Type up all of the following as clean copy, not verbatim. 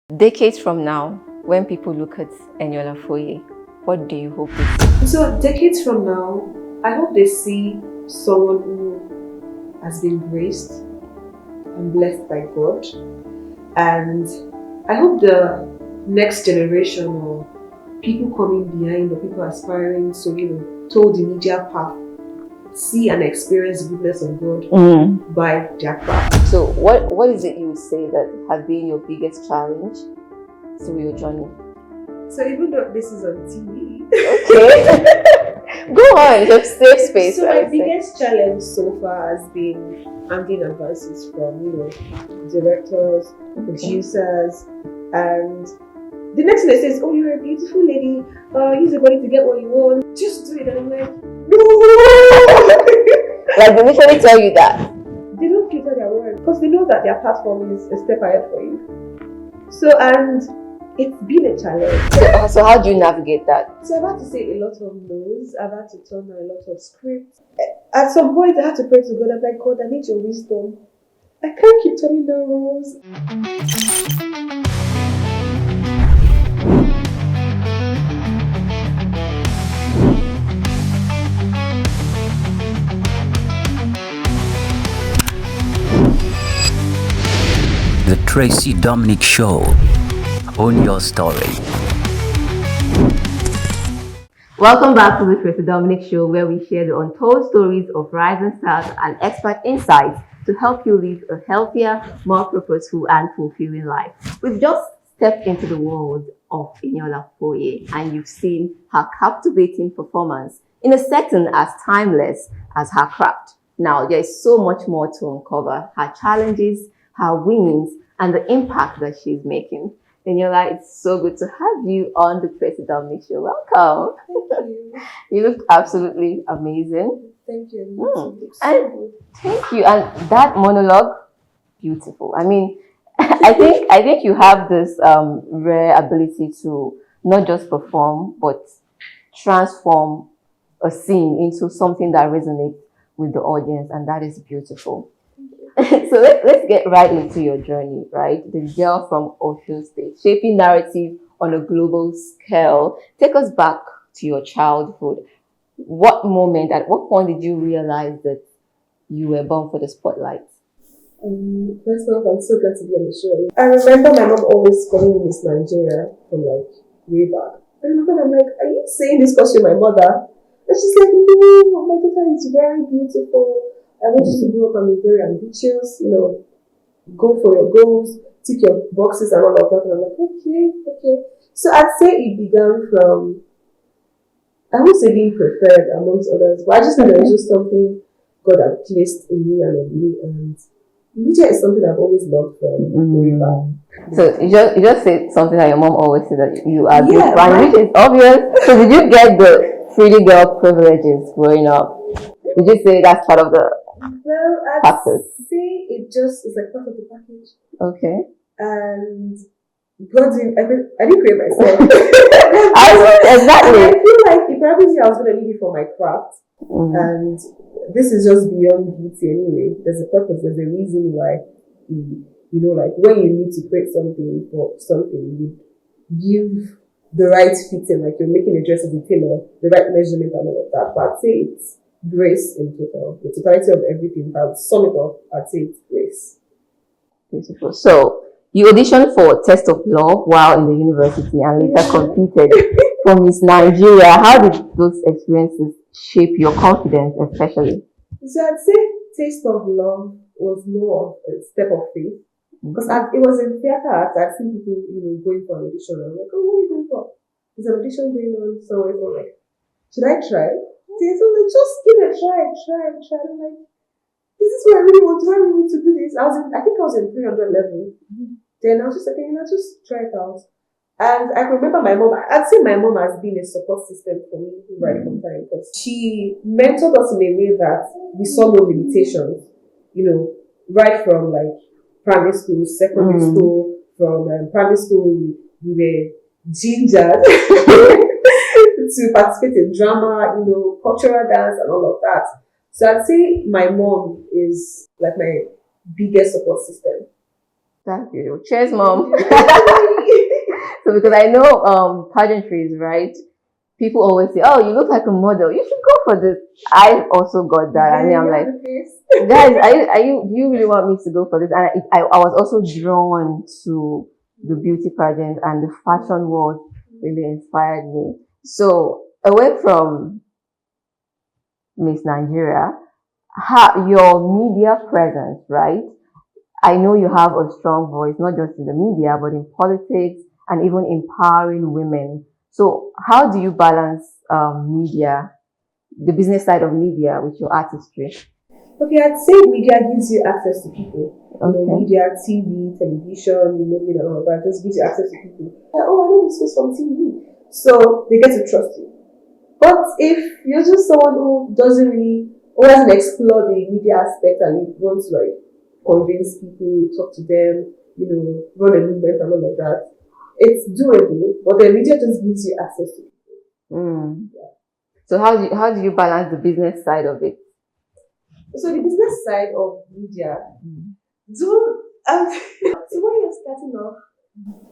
Decades from now, when people look at Eniola Foyeh, what do you hope they see? So decades from now, I hope they see someone who has been graced and blessed by God. And I hope the next generation or people coming behind or people aspiring to, toe the media path, see and experience the goodness of God by their craft. So what is it you would say that has been your biggest challenge through your journey? So even though this is on TV, okay, go on, just safe space. So my biggest challenge so far has been handling advices from directors, producers, and the next thing they say is, "Oh, you're a beautiful lady. Use your body to get what you want. Just do it." And I'm like, no. Like they literally tell you that. They don't filter their words because they know that their platform is a step ahead for you. So and it's been a challenge. So how do you navigate that? So I've had to say a lot of no's. I've had to turn down a lot of scripts. At some point, I had to pray to God. I'm like, God, I need your wisdom. I can't keep turning down roles. The Tracy Dominic Show. Own your story. Welcome back to the Tracy Dominic Show, where we share the untold stories of rising stars and expert insights to help you live a healthier, more purposeful and fulfilling life. We've just stepped into the world of Eniola Foyeh, and you've seen her captivating performance in a setting as timeless as her craft. Now, there is so much more to uncover: her challenges, her wins, and the impact that she's making. Eniola, it's so good to have you on the Tracy Dominic Show. Welcome. Thank you. You look absolutely amazing. Thank you. And thank you. And that monologue, beautiful. I mean, I think you have this rare ability to not just perform, but transform a scene into something that resonates with the audience, and that is beautiful. So let's get right into your journey, right? The girl from Ocean State, shaping narrative on a global scale. Take us back to your childhood. What moment, at what point did you realize that you were born for the spotlight? First off, I'm so glad to be on the show. I remember my mom always calling Miss Nigeria from way back. I remember I'm like, are you saying this because you're my mother? And she's like, no, my daughter is very beautiful. I want you to grow up and be very ambitious, go for your goals, tick your boxes and all of that. And I'm like, okay. So I'd say it began from, I won't say being preferred amongst others, but I just think there was just something God had placed in me and on me. And media is something I've always loved from way back. So you just said something that your mom always said, that you are beautiful, right. which is obvious. So did you get the pretty girl privileges growing up? Did you say that's part of the I'd say it just is like part of the package. Okay. And God I didn't create myself. Exactly. And I feel like if everything I was going to need it for my craft, and this is just beyond beauty anyway. There's a purpose. There's a reason why. When you need to create something for something, you give the right fitting, like you're making a dress as a tailor, the right measurement and all of that. But I'd say it's grace in total. The totality of everything. If I would sum it up, I'd say it's grace. Beautiful. So you auditioned for Test of Law while in the university and later competed for Miss Nigeria. How did those experiences shape your confidence, especially? So I'd say Taste of Law was more of a step of faith. Because it was in theatre arts. I'd seen people, going for an audition. I'm like, oh, what are you going for? There's an audition going on somewhere. So I'm like, should I try? So like, just give it a try. I'm like, this is what I really want. Do I really need to do this? I think I was in 300 level. Then I was just like, just try it out. And I remember my mom, I'd say my mom has been a support system for me right from time, because she mentored us in a way that we saw no limitations, right from primary school, secondary school. From primary school, we were gingered to participate in drama, cultural dance and all of that. So I'd say my mom is like my biggest support system. Thank you. Cheers, mom. So because I know pageantries, right? People always say, "Oh, you look like a model. You should go for this." I also got that. I mean, I'm like, guys, do you really want me to go for this? And I was also drawn to the beauty pageant, and the fashion world really inspired me. So away from Miss Nigeria, your media presence, right? I know you have a strong voice, not just in the media, but in politics and even empowering women. So, how do you balance media, the business side of media, with your artistry? Okay, I'd say media gives you access to people. Okay. Media, TV, television, and all of that just gives you access to people. Like, oh, I know this face from TV. So they get to trust you. But if you're just someone who hasn't explored the media aspect and you want to like convince people, talk to them, run a movement and all of that, it's doable, but the media just gives you access to people. Yeah. So how do you balance the business side of it? So the business side of media, so when you're starting off,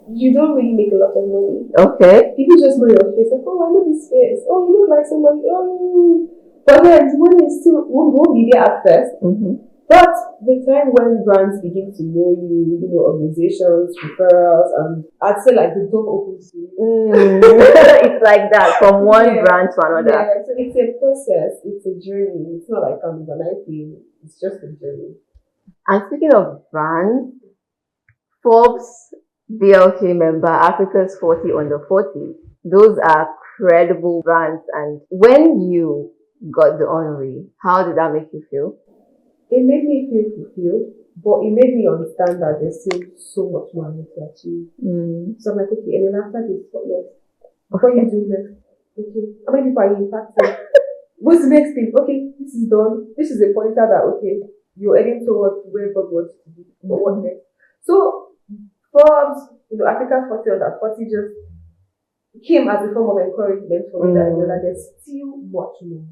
you don't really make a lot of money. Okay. People just know your face. Like, oh, I know this face. Oh, you look like somebody. Oh, but then the money is still won't be there at first. Mm-hmm. But the time when brands begin to know you, organizations, referrals, and I'd say like the door opens to you. It's like that from one brand to another. Yeah, so it's a process. It's a journey. It's not like an overnight thing. It's just a journey. And speaking of brands, Forbes BLK member, Africa's 40 under 40. Those are credible brands. And when you got the honorary, how did that make you feel? It made me feel fulfilled, but it made me understand that there's still so much more I need to achieve. So I'm like, okay, and then after this, what next? What are you doing next? Okay, how many people are you impacting? What's the next thing? Okay, this is done. This is a pointer that, okay, you're heading towards where God wants to be. But what next? So, Forbes, Africa 40 under 40 just came as a form of encouragement for me that there's still much more.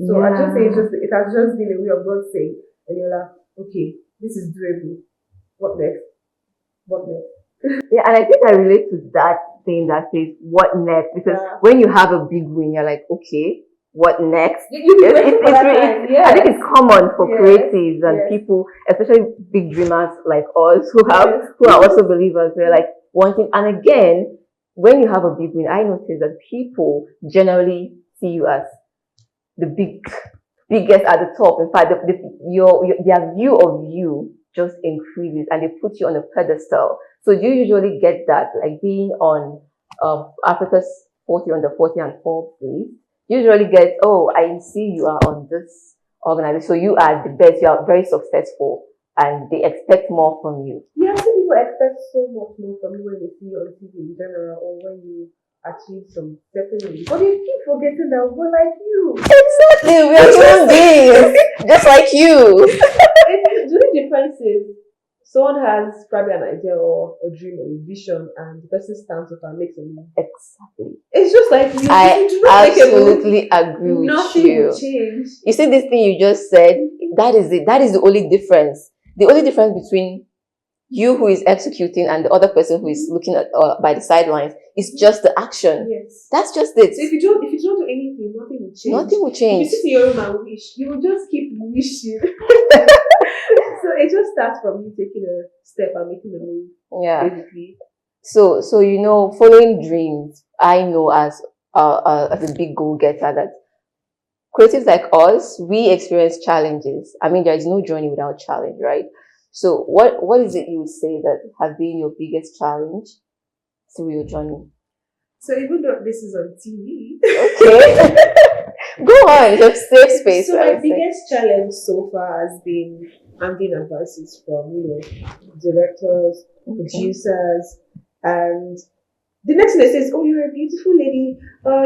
So I just say it has just been a way of God saying, Eniola, okay, this is doable. What next? What next? Yeah, and I think I relate to that thing that says what next, because when you have a big win, you're like, okay, what next? I think it's common for creatives and people, especially big dreamers like us who are also believers. They're like wanting, and again, when you have a big win, I notice that people generally see you as the biggest at the top. In fact, their view of you just increases and they put you on a pedestal. So do you usually get that, like being on Africa's 40 under 40 and Forbes list? You usually get, oh, I see you are on this organization, so you are the best, you are very successful, and they expect more from you. Yeah, I think people expect so much more from you when they see you on TV in general, or when you achieve some certain things. But they keep forgetting that we're like you. Exactly, we are human beings, just like you. The only difference is someone has probably an idea or a dream or a vision, and the person stands up and makes a move. Exactly. It's just like you. I absolutely agree with Nothing you. will change. You see, this thing you just said, that is it. That is the only difference. The only difference between you who is executing and the other person who is looking at by the sidelines is just the action. Yes. That's just it. So if you don't do anything, nothing will change. Nothing will change. If you sit in your room and wish, you will just keep wishing. So it just starts from you taking a step and making a move. Yeah. Basically. So following dreams, I know as a big goal getter that creatives like us, we experience challenges. I mean, there is no journey without challenge, right? So what is it you would say that has been your biggest challenge through your journey? So even though this is on TV, okay, go on, your safe space. So my biggest challenge so far has been handling advances from directors, producers, and the next thing they say is, "Oh, you're a beautiful lady.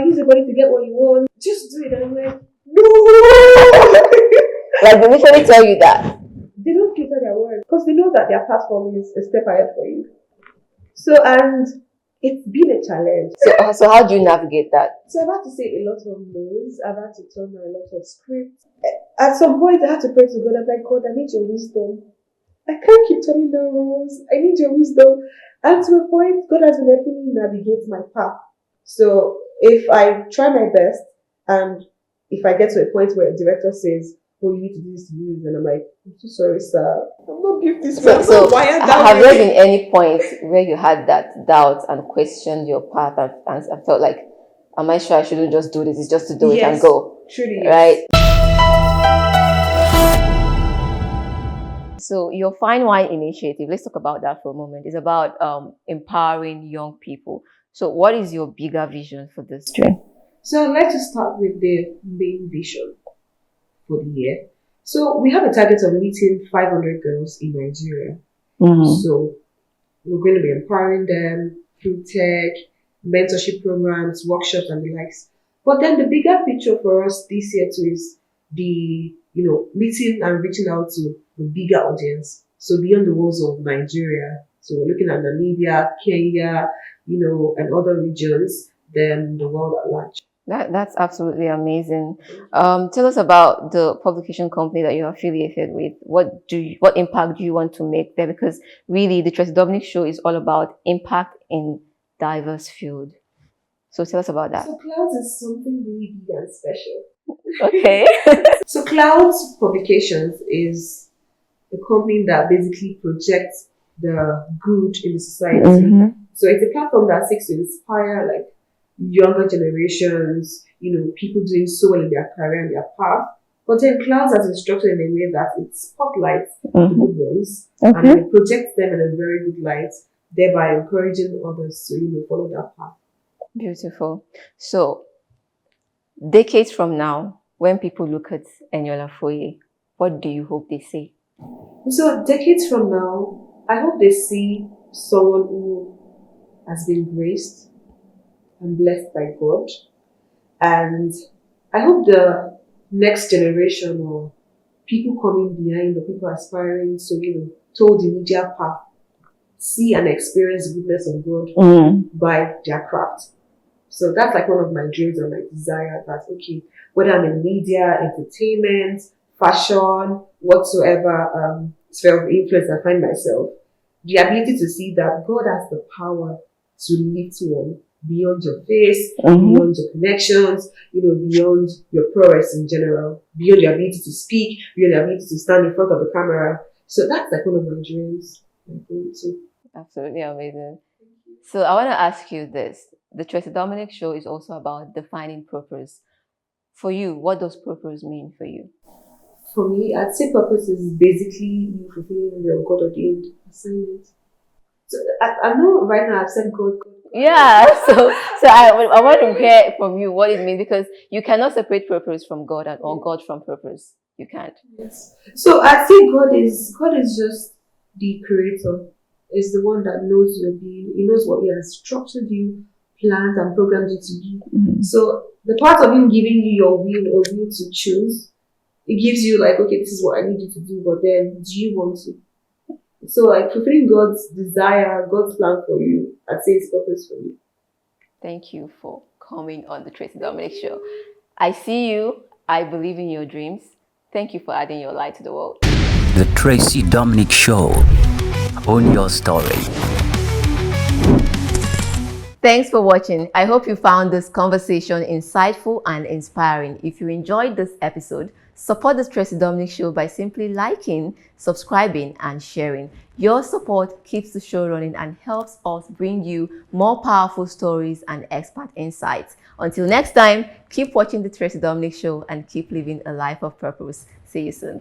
Use your body to get what you want. Just do it." And I'm like, no. Like they literally tell you that. They don't cater their word because they know that their platform is a step ahead for you. So, and it's been a challenge. So how do you navigate that? So I've had to say a lot of no's. I've had to turn a lot of scripts. At some point, I had to pray to God. I'm like, God, I need your wisdom. I can't keep turning down roles. I need your wisdom. And to a point, God has been helping me navigate my path. So if I try my best and if I get to a point where a director says, oh, you need to do this, and I'm like, I'm so sorry, sir. I'm not give this way. I'm not wired that have there way. been any point where you had that doubt and questioned your path and felt like, am I sure I shouldn't just do this? It's just to do it and Yes, go. truly, Right? So your Fine Wine initiative, let's talk about that for a moment. It's about empowering young people. So what is your bigger vision for this dream? So I'd like to start with the main vision for the year. So we have a target of meeting 500 girls in Nigeria. So we're going to be empowering them through tech, mentorship programs, workshops, and the likes. But then the bigger picture for us this year too is the, meeting and reaching out to a bigger audience. So beyond the walls of Nigeria. So we're looking at Namibia, Kenya, and other regions than the world at large. That's absolutely amazing. Tell us about the publication company that you're affiliated with. What impact do you want to make there? Because really, the Tracy Dominic Show is all about impact in diverse field. So tell us about that. So Clouds is something really big and special. Okay. So Clouds Publications is a company that basically projects the good in the society. So it's a platform that seeks to inspire like younger generations, people doing so well in their career and their path. But then Clouds has been structured in a way that it spotlights the good ones and it projects them in a very good light, thereby encouraging others to, follow that path. Beautiful. So, decades from now, when people look at Eniola Foyeh, what do you hope they see? So, decades from now, I hope they see someone who has been graced and blessed by God. And I hope the next generation or people coming behind or people aspiring to, told the media path, see and experience the goodness of God by their craft. So that's like one of my dreams and my desire that, okay, whether I'm in media, entertainment, fashion, whatsoever sphere of influence I find myself, the ability to see that God has the power to lift one beyond your face, beyond your connections, beyond your prowess in general, beyond your ability to speak, beyond your ability to stand in front of the camera. So that's like one of my dreams. Absolutely amazing. So I want to ask you this. The Tracy Dominic Show is also about defining purpose. For you, what does purpose mean for you? For me, I'd say purpose is basically you fulfilling your God-ordained assignment. So I know right now I've said God. Yeah, so I want to hear from you what it means, because you cannot separate purpose from God or God from purpose. You can't. Yes. So I think God is just the creator. Is the one that knows your being. He knows what He has structured you, planned and programmed you to do. So the part of Him giving you your will, a will to choose, it gives you like, okay, this is what I need you to do, but then do you want to? So like fulfilling God's desire, God's plan for you, I'd say it's purpose for you. Thank you for coming on the Tracy Dominic Show. I see you. I believe in your dreams. Thank you for adding your light to the world. The Tracy Dominic Show. Own your story. Thanks for watching. I hope you found this conversation insightful and inspiring. If you enjoyed this episode, support the Tracy Dominic Show by simply liking, subscribing, and sharing. Your support keeps the show running and helps us bring you more powerful stories and expert insights. Until next time, keep watching the Tracy Dominic Show and keep living a life of purpose. See you soon.